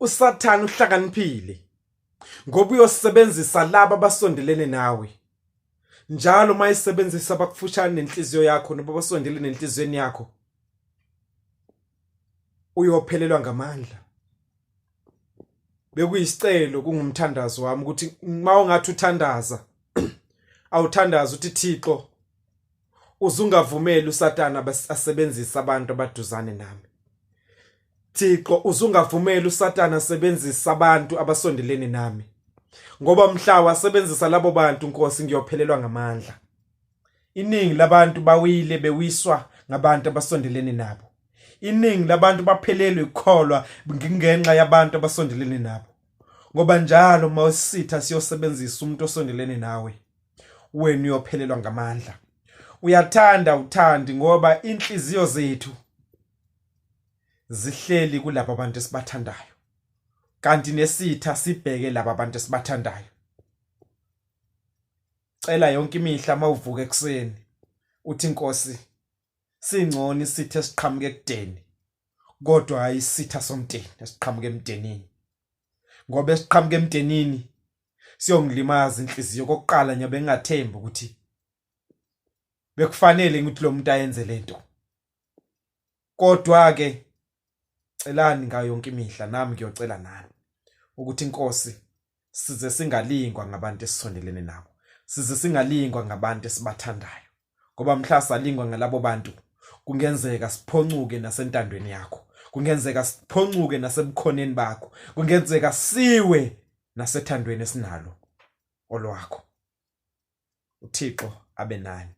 uSathane uhlakaniphile ngoba uyosebenzisa laba abasondelene nawe. Njalo mayisebenzisa abakufutshane nenhliziyo yakho noba basondele nenhliziyweni yakho, uyophelelwa ngamandla. Bekuyisicelo kungumthandazo wami ukuthi mawungathi uthandaza awuthandaza uthi Thixo uzungavumeli uSathane asebenzise abantu abaduzane nami. Thixo uzungavumeli uSathane asebenzise abantu abasondelene nami. Ngoba mhla wasebenzisa labo bantu Nkosi ngiyophelelwa ngamandla. Iningi labantu bawile bewiswa ngabantu abasondelene nabo. Iningi labantu baphelelwe ukukholwa ngenxa yabantu abasondelene nabo. Ngoba njalo mawusitha siyosebenzisa umuntu osondelene nawe, wena uyophelelwa ngamandla. Uyathanda uthandi ngoba inhliziyo zethu zihleli kulabo abantu esibathandayo. Kanti nesitha sibheke laba abantu esibathandayo. Cela yonke imihla mawuvuka ekseni uthi Nkosi singcono isitha esiqhamuke ekudeni kodwa hayi isitha somteni esiqhamuke emdenini. Ngoba esiqhamuke emdenini siyongilimaza inhliziyo. Kokuqala nyabe ngingathemba ukuthi bekufanele ukuthi lo muntu ayenze lento. Kodwa ke celani ngayo yonke imihla nami ngiyocela nami ukuthi Nkosi size singalingwa ngabantu esisondelene nabo. Size singalingwa ngabantu esibathandayo. Ngoba mhla salingwa ngalabo bantu kungenzeka siphoncuke nasentandweni yakho. Kungenzeka siphoncuke nasebukhoneni bakho. Kungenzeka siwe nasethandweni esinalo olwakho. uThixo abe nani.